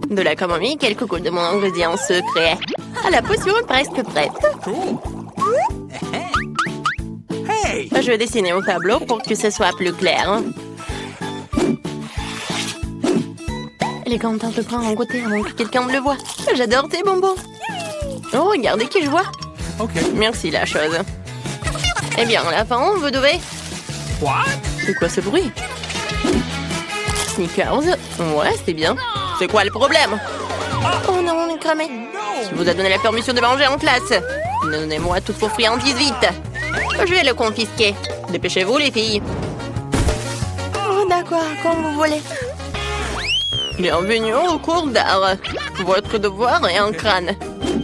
De la camomille, quelques gouttes de mon ingrédient secret. Ah, la potion est presque prête. Je vais dessiner au tableau pour que ce soit plus clair. Elle est contente de prendre un goûter avant que quelqu'un ne le voie. J'adore tes bonbons. Oh, regardez qui je vois. Merci, la chose. Eh bien, à la fin, vous devez... C'est quoi ce bruit? Snickers. Ouais, c'est bien. C'est quoi le problème? Oh non, on est cramé. Qui vous a donné la permission de manger en classe? Donnez-moi toutes vos friandises vite. Je vais le confisquer. Dépêchez-vous, les filles. Oh, d'accord, comme vous voulez. Bienvenue au cours d'art. Votre devoir est un crâne.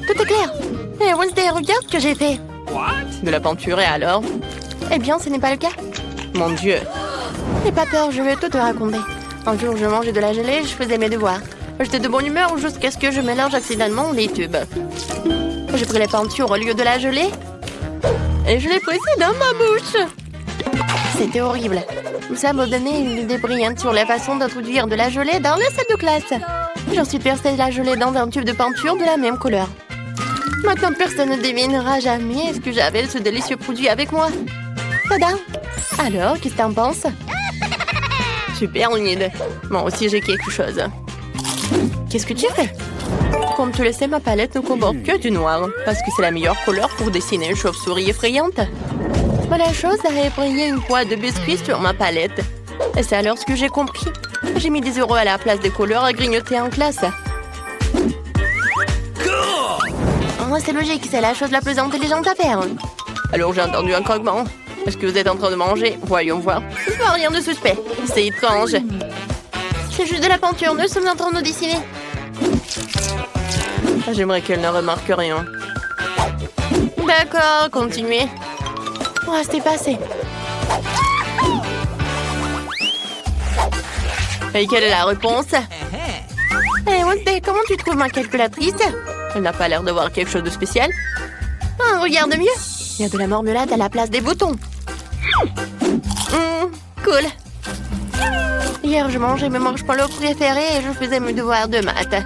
Tout est clair. Et Wednesday, regarde ce que j'ai fait. De la peinture et alors? Eh bien, ce n'est pas le cas. Mon Dieu. N'aie pas peur, je vais tout te raconter. Un jour, je mangeais de la gelée et je faisais mes devoirs. J'étais de bonne humeur jusqu'à ce que je mélange accidentellement les tubes. J'ai pris la peinture au lieu de la gelée et je l'ai pressée dans ma bouche. C'était horrible. Ça m'a donné une idée brillante sur la façon d'introduire de la gelée dans la salle de classe. J'ensuite versé la gelée dans un tube de peinture de la même couleur. Maintenant, personne ne devinera jamais ce que j'avais ce délicieux produit avec moi. Tada! Alors, qu'est-ce que t'en penses? Super, Unide. Moi aussi, j'ai quelque chose. Qu'est-ce que tu fais? Comme tu le sais, ma palette ne comporte que du noir, parce que c'est la meilleure couleur pour dessiner une chauve-souris effrayante. Mais la chose a effrayé une poêle de biscuits sur ma palette. Et c'est alors ce que j'ai compris. J'ai mis des euros à la place des couleurs à grignoter en classe. Oh, c'est logique, c'est la chose la plus intelligente à faire. Alors j'ai entendu un croquement. Est-ce que vous êtes en train de manger? Voyons voir. Rien de suspect. C'est étrange. C'est juste de la peinture, nous sommes en train de dessiner. J'aimerais qu'elle ne remarque rien. D'accord, continuez. Oh, c'est passé. Et quelle est la réponse? Hey, Wednesday, comment tu trouves ma calculatrice? Elle n'a pas l'air d'avoir quelque chose de spécial. Ah, regarde mieux. Il y a de la marmelade à la place des boutons. Cool. Hier, je mangeais mes marshmallows préférés et je faisais mes devoirs de maths.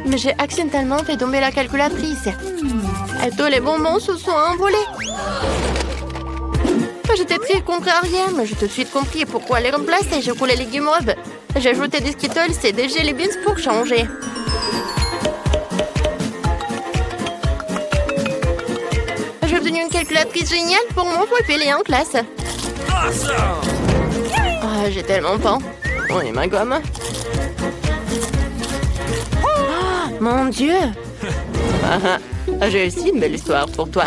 Mais j'ai accidentellement fait tomber la calculatrice. Et tous les bonbons se sont envolés. J'étais très contrariée, mais j'ai tout de suite compris pourquoi les remplacer. J'ai coulé les guimauves. J'ai ajouté des Skittles et des Jelly Beans pour changer. J'ai obtenu une calculatrice géniale pour mon poids en classe. Oh, j'ai tellement faim. Oh, et ma gomme. Oh, mon Dieu. J'ai aussi une belle histoire pour toi.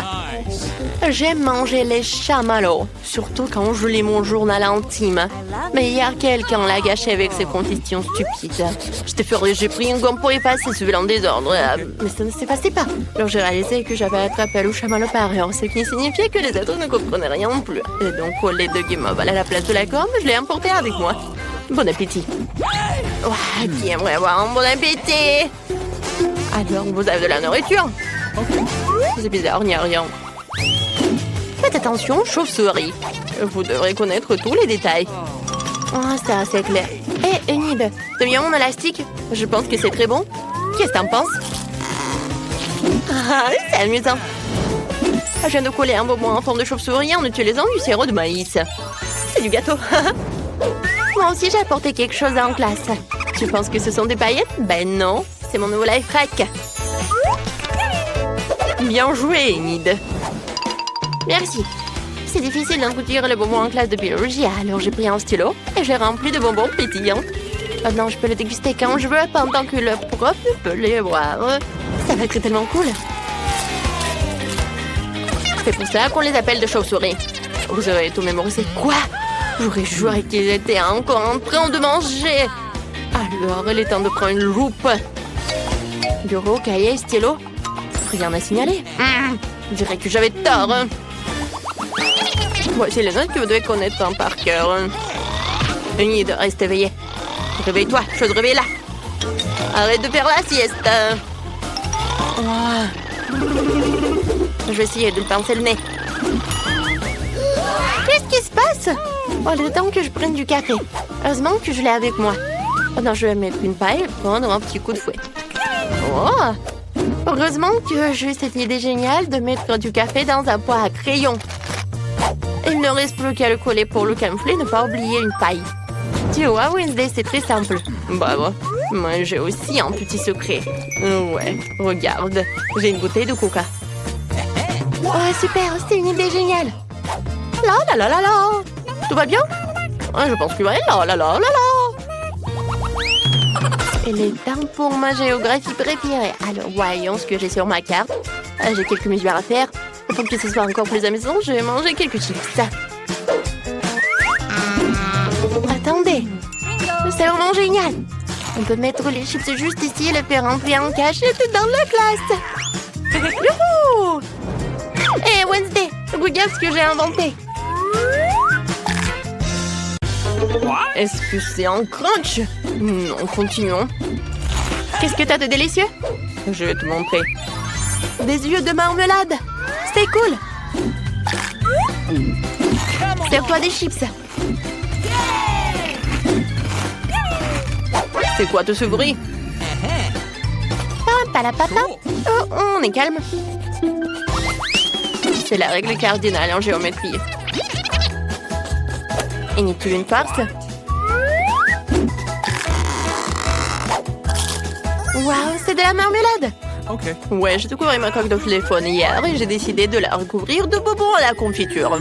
J'aime manger les chamallows, surtout quand je lis mon journal intime. Mais hier, quelqu'un l'a gâché avec ses conditions stupides. J'étais furieuse, j'ai pris une gomme pour effacer ce vilain désordre. Mais ça ne s'effaçait pas. Alors j'ai réalisé que j'avais attrapé le chamallow par erreur, ce qui signifiait que les autres ne comprenaient rien non plus. Et donc, au lieu de guimauve à la place de la gomme, je l'ai emporté avec moi. Bon appétit. Ouah, qui aimerait avoir un bon appétit? Alors, vous avez de la nourriture? C'est bizarre, il n'y a rien. Faites attention, chauve-souris. Vous devrez connaître tous les détails. Oh, c'est assez clair. Hé, Enid, t'as mis mon élastique? Je pense que c'est très bon. Qu'est-ce que t'en penses? Ah, c'est amusant. Je viens de coller un bonbon en forme de chauve-souris en utilisant du sirop de maïs. C'est du gâteau. Moi aussi, j'ai apporté quelque chose en classe. Tu penses que ce sont des paillettes? Ben non, c'est mon nouveau life hack. Bien joué, Enid. Merci. C'est difficile d'introduire les bonbons en classe de biologie, alors j'ai pris un stylo et j'ai rempli de bonbons pétillants. Maintenant, je peux les déguster quand je veux, pendant que le prof peut les boire. Ça va être tellement cool. C'est pour ça qu'on les appelle de chauves-souris. Vous avez tout mémorisé. Quoi? J'aurais juré qu'ils étaient encore en train de manger. Alors, il est temps de prendre une loupe. Bureau, cahier, stylo. Rien à signaler. Je dirais que j'avais tort. Voici les notes que vous devez connaître par cœur. Enid, reste éveillée. Réveille-toi, chose réveille là. Arrête de faire la sieste. Oh. Je vais essayer de pincer le nez. Qu'est-ce qui se passe? Oh, il est temps que je prenne du café. Heureusement que je l'ai avec moi. Non, je vais mettre une paille et prendre un petit coup de fouet. Oh! Heureusement que j'ai eu cette idée géniale de mettre du café dans un pot à crayon. Il ne reste plus qu'à le coller pour le camoufler, ne pas oublier une paille. Tu vois, Wednesday, c'est très simple. Bravo. Moi, j'ai aussi un petit secret. Ouais, regarde. J'ai une bouteille de coca. Oh, super, c'est une idée géniale. La la la la la. Tout va bien? Je pense que oui. La la la la la. Il est temps pour ma géographie préférée. Alors, voyons ce que j'ai sur ma carte. J'ai quelques mesures à faire. Pour que ce soit encore plus amusant, je vais manger quelques chips. Attendez, c'est vraiment génial. On peut mettre les chips juste ici et les faire rentrer en cachette dans la classe. Youhou! Hey Wednesday, regarde ce que j'ai inventé. Est-ce que c'est un crunch? Non, continuons. Qu'est-ce que t'as de délicieux? Je vais te montrer. Des yeux de marmelade. C'est cool. Serre-toi des chips. C'est quoi tout ce bruit? Oh, on est calme. C'est la règle cardinale en géométrie. Inutile une farce. Waouh, c'est de la marmelade. Ok. Ouais, j'ai découvert ma coque de téléphone hier et j'ai décidé de la recouvrir de bonbons à la confiture.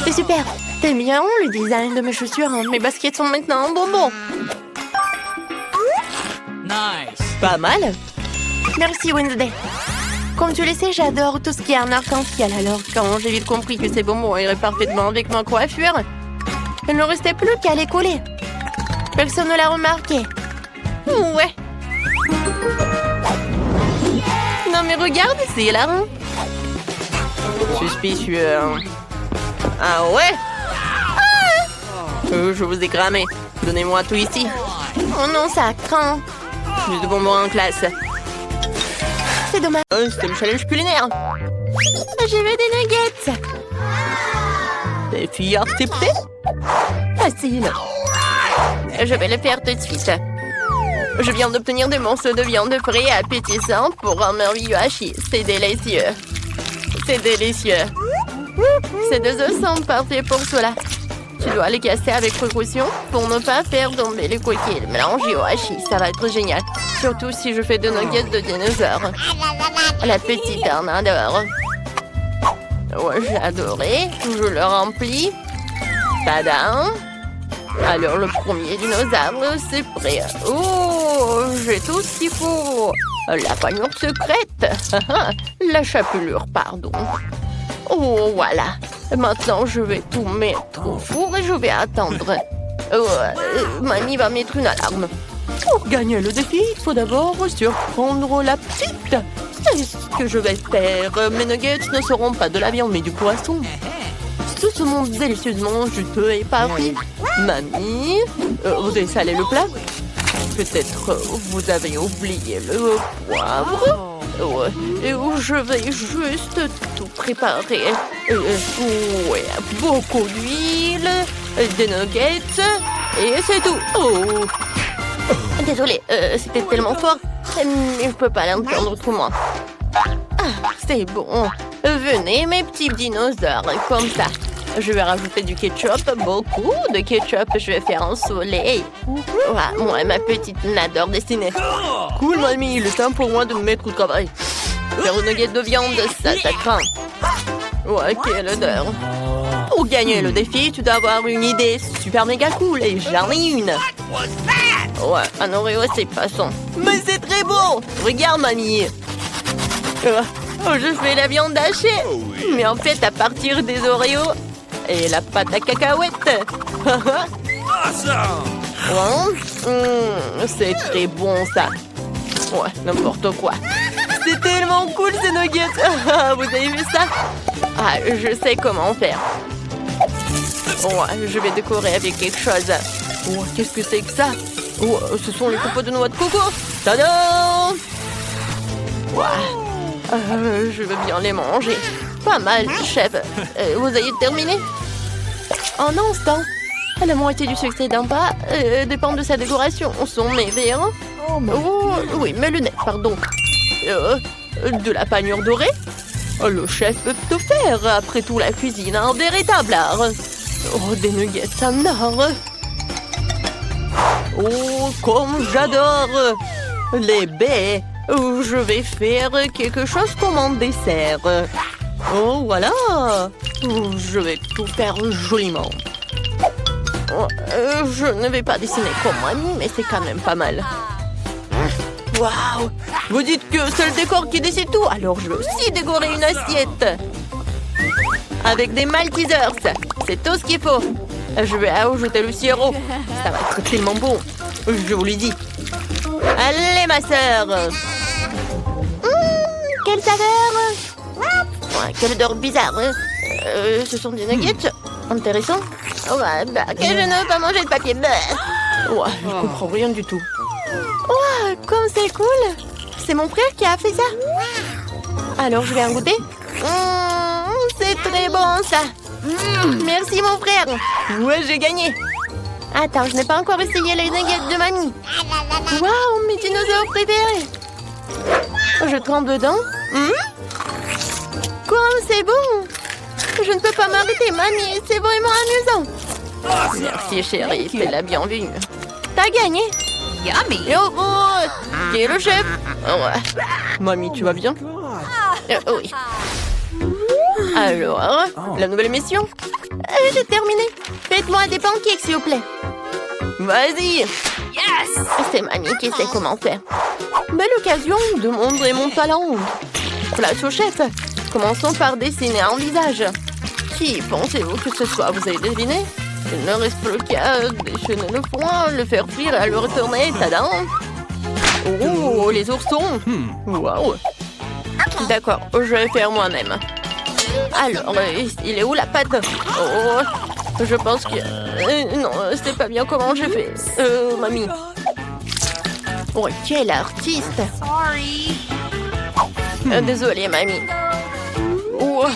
C'est super. T'aimes bien le design de mes chaussures? Mes baskets sont maintenant en bonbons. Nice. Pas mal. Merci Wednesday. Comme tu le sais, j'adore tout ce qui est en arc-en-ciel. Alors, quand j'ai vite compris que ces bonbons iraient parfaitement avec ma coiffure, il ne restait plus qu'à les coller. Personne ne l'a remarqué. Ouais. Non mais regarde, c'est hilarant. Suspicieux. Ah ouais? Je vous ai cramé. Donnez-moi tout ici. Oh non, ça craint. Plus de bonbons en classe. C'est dommage. C'est le challenge culinaire. Je veux des nuggets. Des filles acceptées? Facile. Je vais le faire tout de suite. Je viens d'obtenir des morceaux de viande frais et appétissants pour un merveilleux hachis. C'est délicieux. C'est délicieux. Ces deux œufs sont parfaits pour cela. Tu dois les casser avec précaution pour ne pas faire tomber les coquilles. Mélanger au hachis, ça va être génial. Surtout si je fais des nuggets de dinosaures. La petite en adore. Ouais, j'ai adoré. Je le remplis. Tadam! Alors, le premier dinosaure, c'est prêt. Oh, j'ai tout ce qu'il faut. La panure secrète. La chapelure, pardon. Oh, voilà. Maintenant, je vais tout mettre au four et je vais attendre. Mamie va mettre une alarme. Pour gagner le défi, il faut d'abord surprendre la petite. C'est ce que je vais faire. Mes nuggets ne seront pas de la viande, mais du poisson. Tout ce monde délicieusement juteux et parfait. Mamie, vous avez salé le plat? Peut-être vous avez oublié le poivre. Je vais juste tout préparer. Ouais, beaucoup d'huile, des nuggets, et c'est tout. Oh. Désolée, c'était tellement fort. Mais je peux pas l'entendre autrement. Ah, c'est bon. Venez, mes petits dinosaures, comme ça. Je vais rajouter du ketchup, beaucoup de ketchup. Je vais faire un soleil. Ouais, moi et ma petite n'adore dessiner. Cool, mamie, le temps pour moi de me mettre au travail. Faire une nugget de viande, ça craint. Ouais, quelle odeur. Pour gagner le défi, tu dois avoir une idée super méga cool et j'en ai une. Ouais, un Oreo, c'est façon. Mais c'est très beau. Regarde, mamie. Je fais la viande hachée. Mais en fait, à partir des Oreos et la pâte à cacahuètes. C'est très bon, ça. Ouais, n'importe quoi. C'est tellement cool, ces nuggets. Vous avez vu ça? Ah, je sais comment faire. Ouais, je vais décorer avec quelque chose. Oh, qu'est-ce que c'est que ça? Oh, ce sont les copeaux de noix de coco. Tadam! Ouais. Je veux bien les manger. Pas mal, chef. Vous avez terminé? Un instant. La moitié du succès d'un plat dépend de sa décoration. Sont mes verres. Oh, oui, mes lunettes, pardon. De la panure dorée? Le chef peut tout faire. Après tout, la cuisine a un véritable art. Oh, des nuggets en or. Oh, comme j'adore les baies. Oh, je vais faire quelque chose comme un dessert. Oh, voilà. Oh, je vais tout faire joliment. Oh, je ne vais pas dessiner comme Mamie, mais c'est quand même pas mal. Waouh! Vous dites que c'est le décor qui décide tout, alors je vais aussi décorer une assiette. Avec des Maltesers, c'est tout ce qu'il faut. Je vais ajouter le sirop. Ça va être tellement bon. Je vous le dis. Allez, ma sœur. Quelle saveur! Ouais, quelle odeur bizarre. Ce sont des nuggets. Intéressant. Ouais, que je ne veux pas manger de papier. Ouais, je comprends rien du tout. Oh, comme c'est cool! C'est mon frère qui a fait ça. Alors, je vais en goûter. C'est très bon, ça. Merci, mon frère. Ouais, j'ai gagné. Attends, je n'ai pas encore essayé les nuggets de mamie. Waouh, mes dinosaures préférés. Je trempe dedans. Comme c'est bon. Je ne peux pas m'arrêter, mamie. C'est vraiment amusant. Merci, chérie. T'es la bienvenue. T'as gagné. Yummy. Oh, qui est le chef? Ouais. Mamie, tu vas bien? Oui. Alors, la nouvelle mission? J'ai terminé. Faites-moi des pancakes, s'il vous plaît. Vas-y. Yes. C'est Mamie qui sait comment faire. Belle occasion de montrer mon talent. Place au chef. Commençons par dessiner un visage. Qui pensez-vous que ce soit? Vous avez deviné? Il ne reste plus qu'à déchaîner le foin, le faire frire et le retourner. Tadam! Oh, les oursons! Waouh! D'accord, je vais faire moi-même. Alors, il est où la pâte? Oh, je pense que... non, c'est pas bien comment j'ai fait. Mamie. Oh, quel artiste! Désolée, mamie. Oh,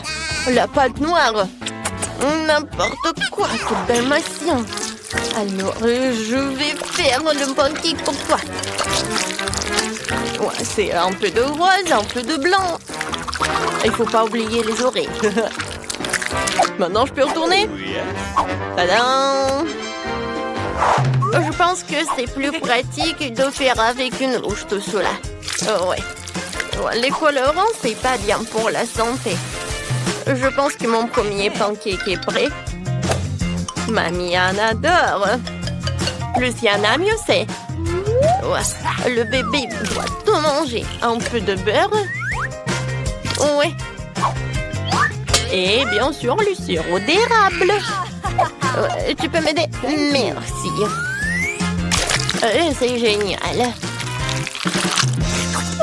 la pâte noire! N'importe quoi, tout dalmatien. Alors, je vais faire le pancake pour toi. Ouais, c'est un peu de rose, un peu de blanc. Il faut pas oublier les oreilles. Maintenant, je peux retourner? Tadam! Je pense que c'est plus pratique de faire avec une louche tout cela. Ouais. Les colorants, c'est pas bien pour la santé. Je pense que mon premier pancake est prêt. Mamie en adore. Luciana mieux sait. Ouais, le bébé doit tout manger. Un peu de beurre. Ouais. Et bien sûr, le sirop d'érable. Tu peux m'aider? Merci. C'est génial.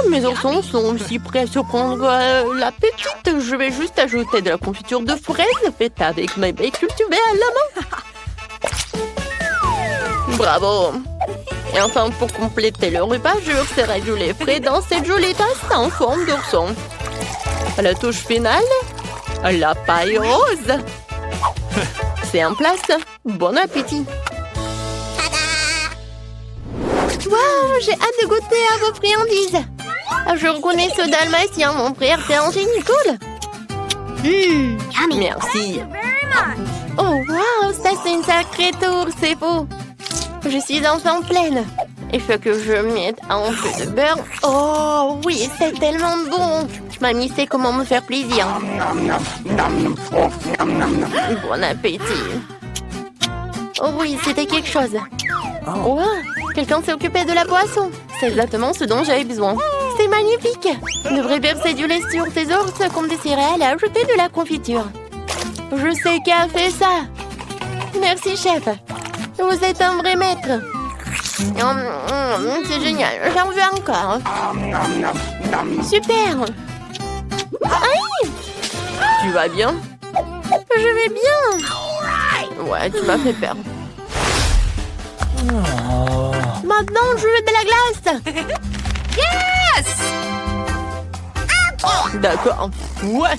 Mes oursons sont aussi prêts à surprendre l'appétit. Je vais juste ajouter de la confiture de fraises faite avec mes baies cultivées à la main. Bravo! Et enfin, pour compléter le repas, je verserai du lait frais dans cette jolie tasse en forme d'ourson. À la touche finale, la paille rose. C'est en place. Bon appétit! Wow, j'ai hâte de goûter à vos friandises. Je reconnais ce dalmatien, mon frère, c'est un génie cool. Merci. Oh, wow, ça c'est une sacrée tour, c'est beau. Je suis enfin pleine. Il faut que je mette un peu de beurre. Oh, oui, c'est tellement bon. Mamie sait comment me faire plaisir. Bon appétit. Oh oui, c'était quelque chose. Oh, quelqu'un s'est occupé de la boisson. C'est exactement ce dont j'avais besoin. C'est magnifique. On devrait verser du lait sur tes ours comme des céréales et ajouter de la confiture. Je sais qui a fait ça. Merci, chef. Vous êtes un vrai maître. C'est génial. J'en veux encore. Super. Aïe. Tu vas bien? Je vais bien. Ouais, tu m'as fait peur. Maintenant, je veux de la glace. Yes! D'accord. Ouais.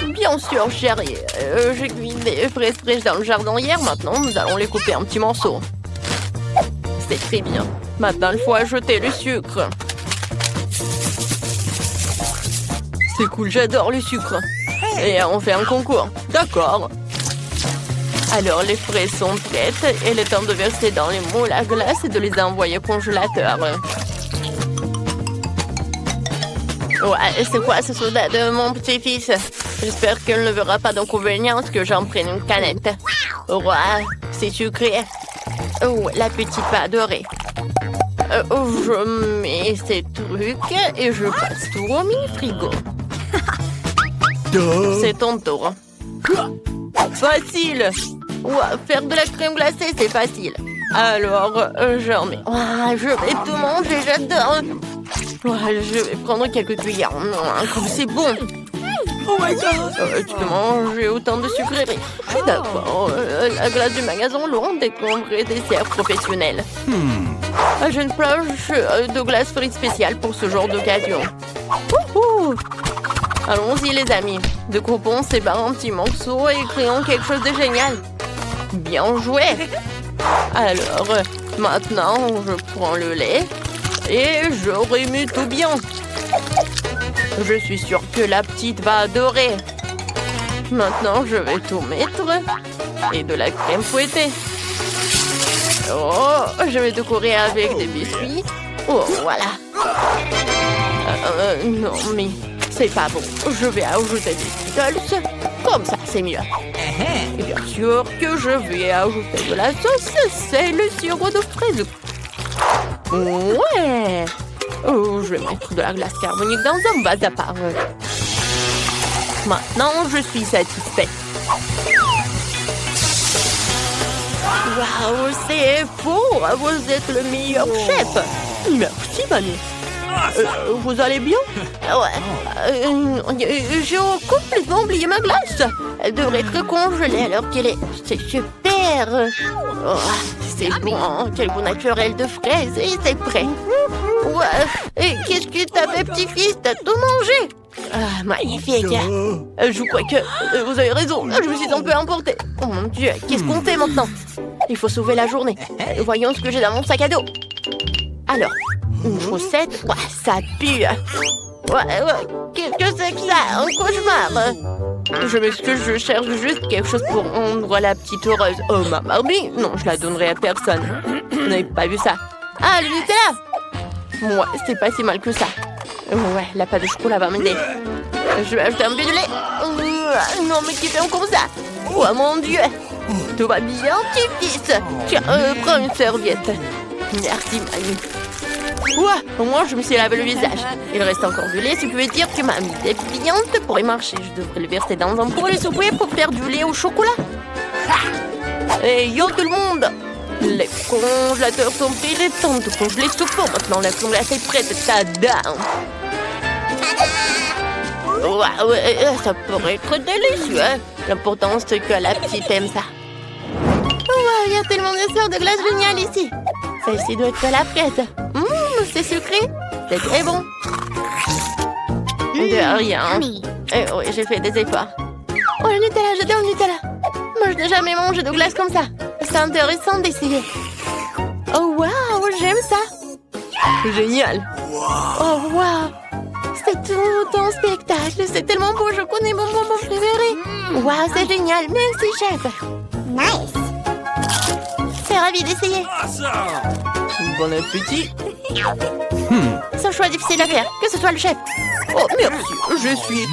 Bien sûr, chérie. J'ai cuit des fraises fraîches dans le jardin hier. Maintenant, nous allons les couper en petits morceaux. C'est très bien. Maintenant, il faut ajouter le sucre. C'est cool, j'adore le sucre. Et on fait un concours. D'accord. Alors, les fraises sont prêtes. Il est temps de verser dans les moules à glace et de les envoyer au congélateur. Ouais, c'est quoi ce soda de mon petit-fils? J'espère qu'elle ne verra pas d'inconvénient que j'en prenne une canette. Ouais, c'est sucré. Oh, la petite va adorer. Je mets ces trucs et je passe tout au mini-frigo. C'est ton tour. Facile. Ouais, faire de la crème glacée, c'est facile. Alors, j'en mets. Ouais, je vais tout manger, j'adore. Ouais, je vais prendre quelques cuillères. Comme c'est bon. Oh my god. Tu peux manger autant de sucreries. Je suis d'accord. La glace du magasin loin des vrais desserts professionnels. J'ai une planche de glace frite spéciale pour ce genre d'occasion. Allons-y les amis. Découpons ces barres en petits morceaux et créons quelque chose de génial. Bien joué. Alors, maintenant, je prends le lait et je remue tout bien. Je suis sûre que la petite va adorer. Maintenant, je vais tout mettre et de la crème fouettée. Oh, je vais décorer avec des biscuits. Oh, voilà. Non, mais c'est pas bon. Je vais ajouter des Skittles. Comme ça, c'est mieux. Et bien sûr que je vais ajouter de la sauce, c'est le sirop de fraise. Ouais. Oh, je vais mettre de la glace carbonique dans un vase à part. Maintenant, je suis satisfaite. Waouh, c'est beau! Vous êtes le meilleur chef! Merci, Manu. Vous allez bien? Ouais. J'ai complètement oublié ma glace. Elle devrait être congelée alors qu'elle est... C'est super! Oh, c'est bon, quel goût naturel de fraises et c'est prêt. Ouais. Et qu'est-ce que t'as fait, petit-fils? T'as tout mangé? Ah, magnifique. Je crois que vous avez raison. Je me suis un peu emportée. Oh mon Dieu, qu'est-ce qu'on fait maintenant? Il faut sauver la journée. Voyons ce que j'ai dans mon sac à dos. Alors, une chaussette. Ouais, ça pue. Ouais. Qu'est-ce que c'est que ça? Un cauchemar. Je m'excuse, je cherche juste quelque chose pour rendre la petite heureuse. Oh, ma Barbie? Non, je la donnerai à personne. Vous n'avez pas vu ça? Ah, le Nutella! Ouais, c'est pas si mal que ça. Ouais, la pâte de chocolat va m'aider. Je vais ajouter un peu de lait. Non, mais qui fait comme ça? Oh mon Dieu! Tout va bien, petit-fils. Tiens, prends une serviette. Merci, Manu. Ouais, au moins je me suis lavé le visage. Il reste encore du lait, ce qui veut dire que ma mise est brillante pour y marcher. Je devrais le verser dans un bol et souper pour faire du lait au chocolat. Et yo tout le monde! Les congélateurs sont pris, il est temps de congeler ce pot. Maintenant, la crème glacée est prête. Tada! Ouais, ça pourrait être délicieux. L'important, c'est que la petite aime ça. Wow, il y a tellement de sortes de glace géniales ici. Celle-ci doit être à la fraise. C'est sucré. C'est très bon. De rien. Oui, j'ai fait des efforts. Oh, le Nutella, j'adore le Nutella. Moi, je n'ai jamais mangé de glace comme ça. C'est intéressant d'essayer. Oh, waouh, j'aime ça. Génial. Oh, waouh. C'est tout un spectacle. C'est tellement beau. Je connais mon bonbon préféré. Waouh, c'est génial. Merci, chef. Nice. C'est ravi d'essayer. Bon appétit. C'est un choix difficile à faire. Que ce soit le chef. Oh, merci. Je suis